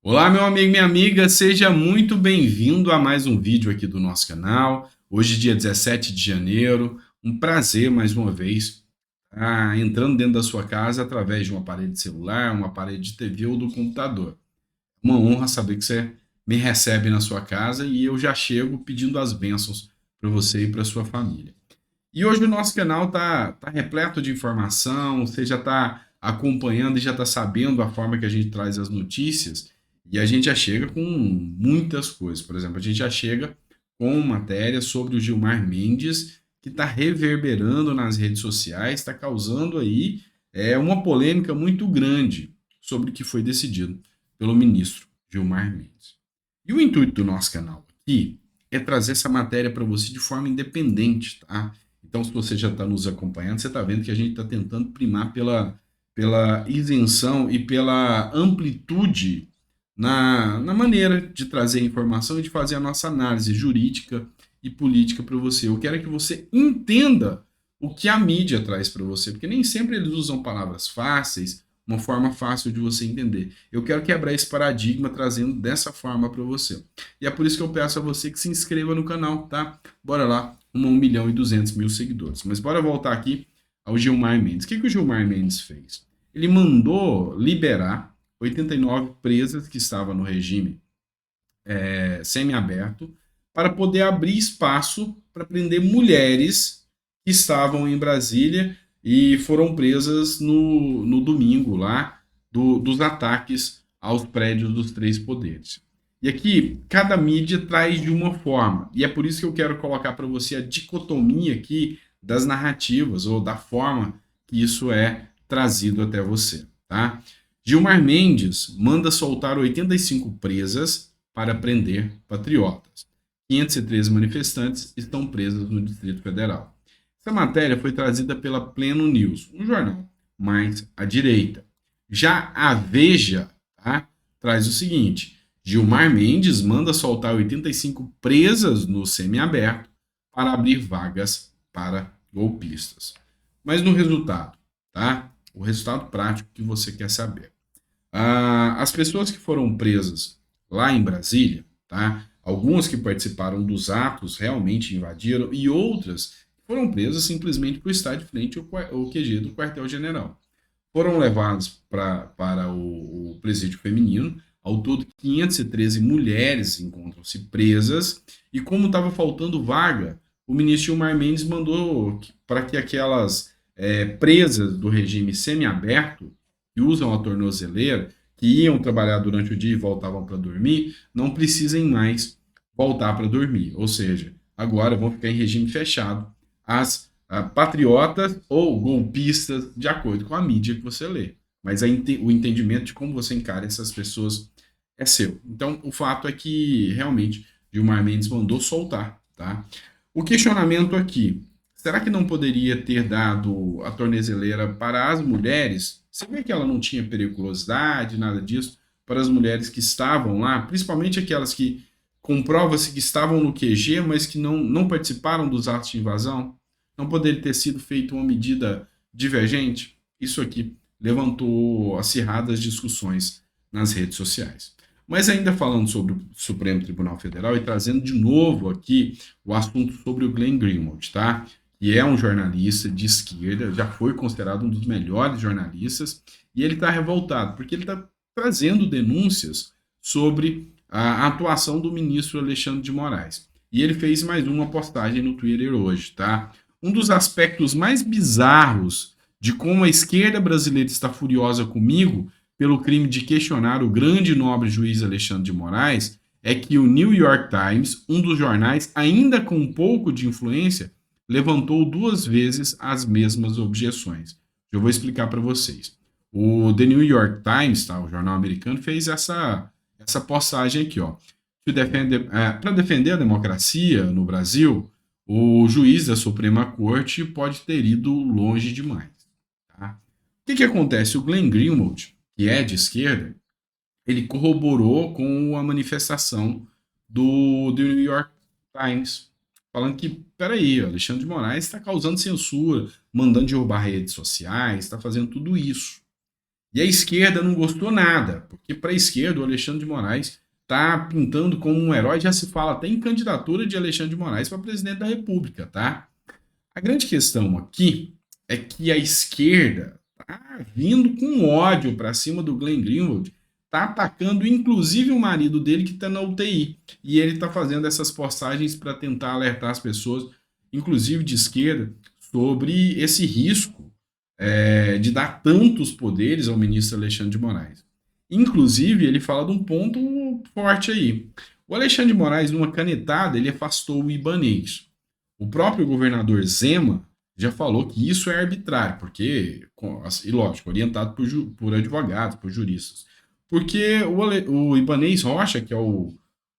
Olá, meu amigo, minha amiga, seja muito bem-vindo a mais um vídeo aqui do nosso canal. Hoje, dia 17 de janeiro, um prazer mais uma vez entrando dentro da sua casa através de um aparelho de celular, um aparelho de TV ou do computador. Uma honra saber que você me recebe na sua casa e eu já chego pedindo as bênçãos para você e para sua família. E hoje o nosso canal tá repleto de informação, você já está acompanhando e já está sabendo a forma que a gente traz as notícias, e a gente já chega com muitas coisas. Por exemplo, a gente já chega com matéria sobre o Gilmar Mendes, que está reverberando nas redes sociais, está causando aí uma polêmica muito grande sobre o que foi decidido pelo ministro Gilmar Mendes. E o intuito do nosso canal aqui é trazer essa matéria para você de forma independente, tá? Então, se você já está nos acompanhando, você está vendo que a gente está tentando primar pela isenção e pela amplitude na maneira de trazer informação e de fazer a nossa análise jurídica e política para você. Eu quero que você entenda o que a mídia traz para você, porque nem sempre eles usam palavras fáceis, uma forma fácil de você entender. Eu quero quebrar esse paradigma trazendo dessa forma para você. E é por isso que eu peço a você que se inscreva no canal, tá? Bora lá, 1.200.000 seguidores. Mas bora voltar aqui ao Gilmar Mendes. O que o Gilmar Mendes fez? Ele mandou liberar 89 presas que estavam no regime semiaberto para poder abrir espaço para prender mulheres que estavam em Brasília e foram presas no domingo lá dos ataques aos prédios dos três poderes. E aqui, cada mídia traz de uma forma, e é por isso que eu quero colocar para você a dicotomia aqui das narrativas, ou da forma que isso é trazido até você, tá? Gilmar Mendes manda soltar 85 presas para prender patriotas. 513 manifestantes estão presos no Distrito Federal. Essa matéria foi trazida pela Pleno News, um jornal mais à direita. Já a Veja, tá, traz o seguinte: Gilmar Mendes manda soltar 85 presas no semiaberto para abrir vagas para golpistas. Mas no resultado, tá? O resultado prático que você quer saber. As pessoas que foram presas lá em Brasília, tá? Algumas que participaram dos atos realmente invadiram e outras foram presas simplesmente por estar de frente ao QG do quartel-general. Foram levados para o presídio feminino. Ao todo, 513 mulheres encontram-se presas. E como estava faltando vaga, o ministro Gilmar Mendes mandou para que aquelas presas do regime semiaberto, que usam a tornozeleira, que iam trabalhar durante o dia e voltavam para dormir, não precisem mais voltar para dormir. Ou seja, agora vão ficar em regime fechado as patriotas ou golpistas, de acordo com a mídia que você lê. Mas o entendimento de como você encara essas pessoas é seu. Então, o fato é que realmente Gilmar Mendes mandou soltar, tá? O questionamento aqui: será que não poderia ter dado a tornezeleira para as mulheres? Você vê que ela não tinha periculosidade, nada disso, para as mulheres que estavam lá, principalmente aquelas que comprova-se que estavam no QG, mas que não participaram dos atos de invasão? Não poderia ter sido feita uma medida divergente? Isso aqui levantou acirradas discussões nas redes sociais. Mas ainda falando sobre o Supremo Tribunal Federal e trazendo de novo aqui o assunto sobre o Glenn Greenwald, tá? Que é um jornalista de esquerda, já foi considerado um dos melhores jornalistas, e ele está revoltado, porque ele está trazendo denúncias sobre a atuação do ministro Alexandre de Moraes. E ele fez mais uma postagem no Twitter hoje, tá? Um dos aspectos mais bizarros de como a esquerda brasileira está furiosa comigo pelo crime de questionar o grande e nobre juiz Alexandre de Moraes é que o New York Times, um dos jornais ainda com um pouco de influência, levantou duas vezes as mesmas objeções. Eu vou explicar para vocês. O The New York Times, tá, o jornal americano, fez essa postagem aqui, ó. Para defender a democracia no Brasil, o juiz da Suprema Corte pode ter ido longe demais. Tá? O que acontece? O Glenn Greenwald, que é de esquerda, ele corroborou com a manifestação do New York Times, falando que, peraí, Alexandre de Moraes está causando censura, mandando derrubar redes sociais, está fazendo tudo isso. E a esquerda não gostou nada, porque para a esquerda o Alexandre de Moraes está pintando como um herói, já se fala até em candidatura de Alexandre de Moraes para presidente da República, tá? A grande questão aqui é que a esquerda está vindo com ódio para cima do Glenn Greenwald, está atacando inclusive o marido dele que está na UTI. E ele está fazendo essas postagens para tentar alertar as pessoas, inclusive de esquerda, sobre esse risco de dar tantos poderes ao ministro Alexandre de Moraes. Inclusive, ele fala de um ponto forte aí. O Alexandre de Moraes, numa canetada, ele afastou o Ibanez. O próprio governador Zema já falou que isso é arbitrário, porque, e lógico, orientado por advogados, por juristas. Porque o Ibanez Rocha, que é o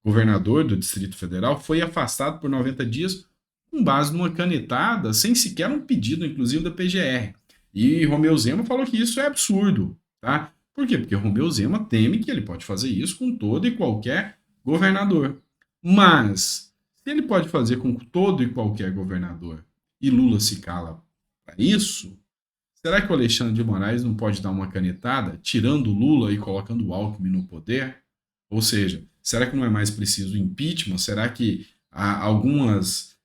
governador do Distrito Federal, foi afastado por 90 dias com base numa canetada, sem sequer um pedido, inclusive, da PGR. E Romeu Zema falou que isso é absurdo, tá? Por quê? Porque Romeu Zema teme que ele pode fazer isso com todo e qualquer governador. Mas, se ele pode fazer com todo e qualquer governador e Lula se cala para isso, será que o Alexandre de Moraes não pode dar uma canetada, tirando Lula e colocando o Alckmin no poder? Ou seja, será que não é mais preciso impeachment? Será que há algumas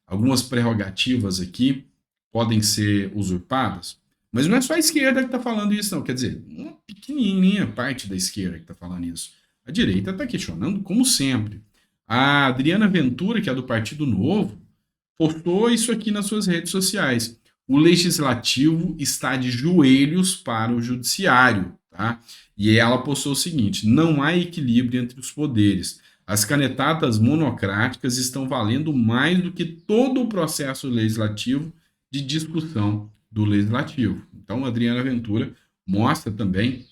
prerrogativas aqui podem ser usurpadas? Mas não é só a esquerda que está falando isso, não. Quer dizer, uma pequenininha parte da esquerda que está falando isso. A direita está questionando, como sempre. A Adriana Ventura, que é do Partido Novo, postou isso aqui nas suas redes sociais. O legislativo está de joelhos para o judiciário, tá? E ela postou o seguinte: não há equilíbrio entre os poderes. As canetadas monocráticas estão valendo mais do que todo o processo legislativo de discussão do legislativo. Então, a Adriana Ventura mostra também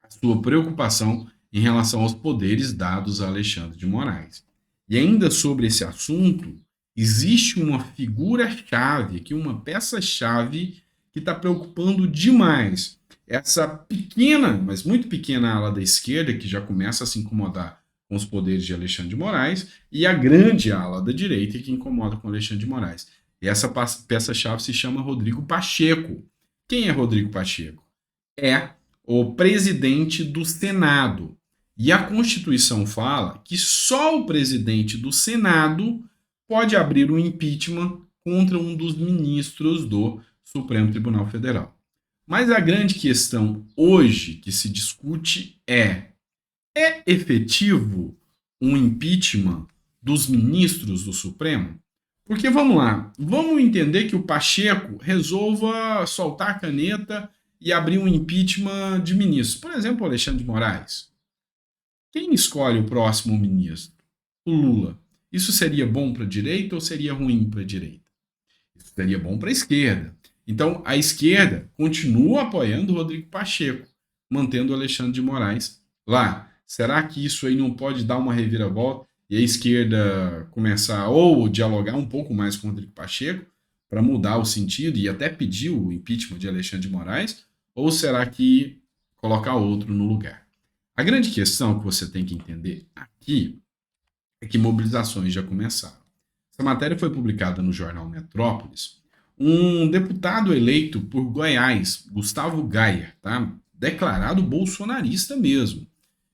a sua preocupação em relação aos poderes dados a Alexandre de Moraes. E ainda sobre esse assunto, existe uma figura-chave, aqui uma peça-chave que está preocupando demais essa pequena, mas muito pequena ala da esquerda, que já começa a se incomodar com os poderes de Alexandre de Moraes, e a grande ala da direita que incomoda com Alexandre de Moraes. E essa peça-chave se chama Rodrigo Pacheco. Quem é Rodrigo Pacheco? É o presidente do Senado. E a Constituição fala que só o presidente do Senado pode abrir um impeachment contra um dos ministros do Supremo Tribunal Federal. Mas a grande questão hoje que se discute é efetivo um impeachment dos ministros do Supremo? Porque vamos lá, vamos entender que o Pacheco resolva soltar a caneta e abrir um impeachment de ministros. Por exemplo, Alexandre de Moraes. Quem escolhe o próximo ministro? O Lula. Isso seria bom para a direita ou seria ruim para a direita? Isso seria bom para a esquerda. Então, a esquerda continua apoiando o Rodrigo Pacheco, mantendo o Alexandre de Moraes lá. Será que isso aí não pode dar uma reviravolta e a esquerda começar ou dialogar um pouco mais com o Rodrigo Pacheco para mudar o sentido e até pedir o impeachment de Alexandre de Moraes? Ou será que colocar outro no lugar? A grande questão que você tem que entender aqui é que mobilizações já começaram. Essa matéria foi publicada no jornal Metrópolis. Um deputado eleito por Goiás, Gustavo Gayer, tá? Declarado bolsonarista mesmo.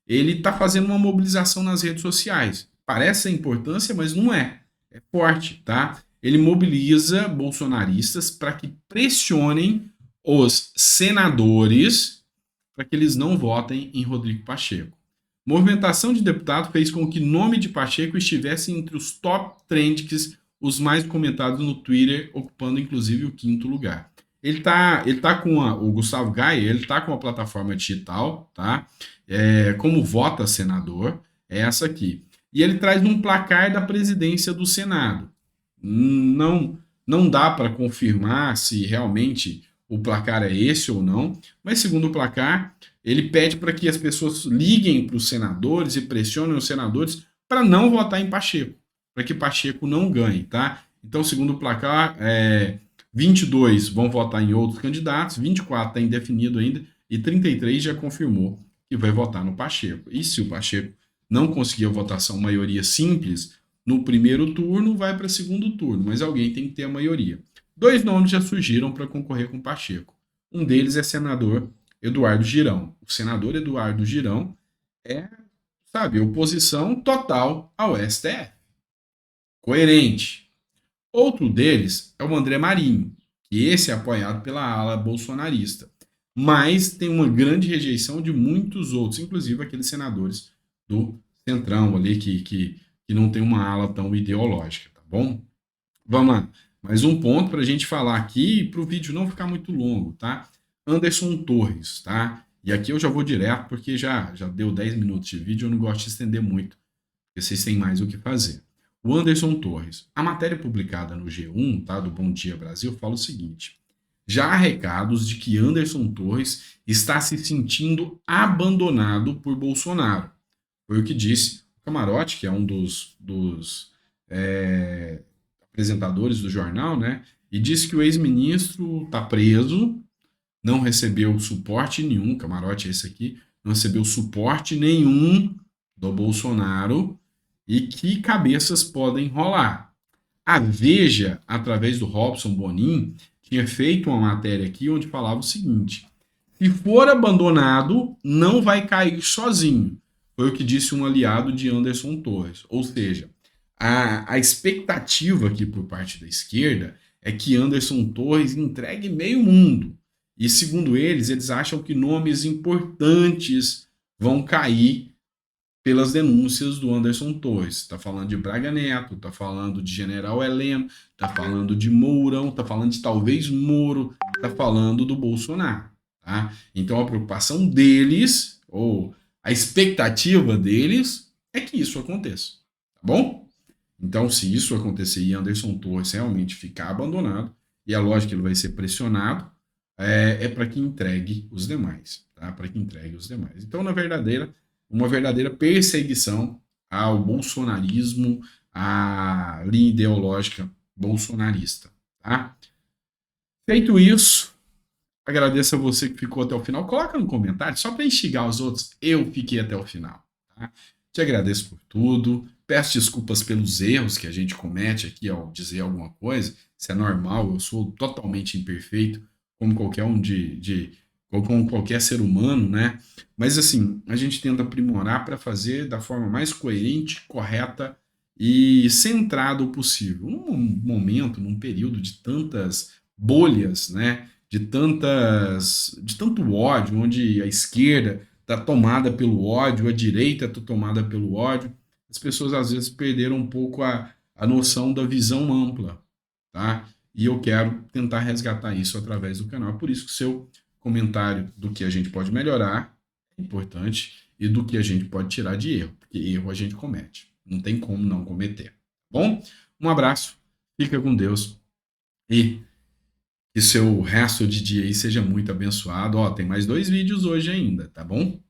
Ele está fazendo uma mobilização nas redes sociais. Parece a importância, mas não é. É forte, tá? Ele mobiliza bolsonaristas para que pressionem os senadores para que eles não votem em Rodrigo Pacheco. Movimentação de deputado fez com que o nome de Pacheco estivesse entre os top trends, os mais comentados no Twitter, ocupando inclusive o 5º lugar. Ele tá com o Gustavo Gayer, ele tá com a plataforma digital, tá? Como vota senador, é essa aqui. E ele traz um placar da presidência do Senado. Não dá para confirmar se realmente o placar é esse ou não, mas segundo o placar, ele pede para que as pessoas liguem para os senadores e pressionem os senadores para não votar em Pacheco, para que Pacheco não ganhe, tá? Então, segundo o placar, 22 vão votar em outros candidatos, 24 está indefinido ainda, e 33 já confirmou que vai votar no Pacheco. E se o Pacheco não conseguir a votação maioria simples no primeiro turno, vai para o segundo turno, mas alguém tem que ter a maioria. 2 nomes já surgiram para concorrer com Pacheco. Um deles é senador Eduardo Girão. O senador Eduardo Girão é, sabe, oposição total ao STF. Coerente. Outro deles é o André Marinho, que esse é apoiado pela ala bolsonarista, mas tem uma grande rejeição de muitos outros, inclusive aqueles senadores do Centrão ali, que não tem uma ala tão ideológica, tá bom? Vamos lá. Mais um ponto para a gente falar aqui, para o vídeo não ficar muito longo, tá? Anderson Torres, tá? E aqui eu já vou direto, porque já deu 10 minutos de vídeo, eu não gosto de estender muito, porque vocês têm mais o que fazer. O Anderson Torres, a matéria publicada no G1, tá, do Bom Dia Brasil, fala o seguinte: já há recados de que Anderson Torres está se sentindo abandonado por Bolsonaro. Foi o que disse o Camarote, que é um dos apresentadores do jornal, né? E disse que o ex-ministro está preso, não recebeu suporte nenhum, Camarote é esse aqui, não recebeu suporte nenhum do Bolsonaro e que cabeças podem rolar. A Veja, através do Robson Bonin, tinha feito uma matéria aqui onde falava o seguinte: se for abandonado, não vai cair sozinho. Foi o que disse um aliado de Anderson Torres. Ou seja, a expectativa aqui por parte da esquerda é que Anderson Torres entregue meio mundo. E segundo eles acham que nomes importantes vão cair pelas denúncias do Anderson Torres. Está falando de Braga Neto, está falando de General Heleno, está falando de Mourão, está falando de talvez Moro, está falando do Bolsonaro. Tá? Então a preocupação deles, ou a expectativa deles, é que isso aconteça. Tá bom? Então, se isso acontecer e Anderson Torres realmente ficar abandonado, e é lógico que ele vai ser pressionado, é para que entregue os demais. Tá? Para que entregue os demais. Então, na verdadeira, uma verdadeira perseguição ao bolsonarismo, à linha ideológica bolsonarista. Tá? Feito isso, agradeço a você que ficou até o final. Coloca no comentário, só para instigar os outros, eu fiquei até o final. Tá? Te agradeço por tudo. Peço desculpas pelos erros que a gente comete aqui ao dizer alguma coisa. Isso é normal, eu sou totalmente imperfeito, como qualquer como qualquer ser humano, né? Mas assim, a gente tenta aprimorar para fazer da forma mais coerente, correta e centrado possível. Num momento, num período de tantas bolhas, né? De tanto ódio, onde a esquerda está tomada pelo ódio, a direita está tomada pelo ódio, as pessoas às vezes perderam um pouco a noção da visão ampla, tá? E eu quero tentar resgatar isso através do canal. Por isso que o seu comentário do que a gente pode melhorar é importante e do que a gente pode tirar de erro, porque erro a gente comete. Não tem como não cometer. Tá bom? Um abraço, fica com Deus e que seu resto de dia aí seja muito abençoado. Ó, tem mais 2 vídeos hoje ainda, tá bom?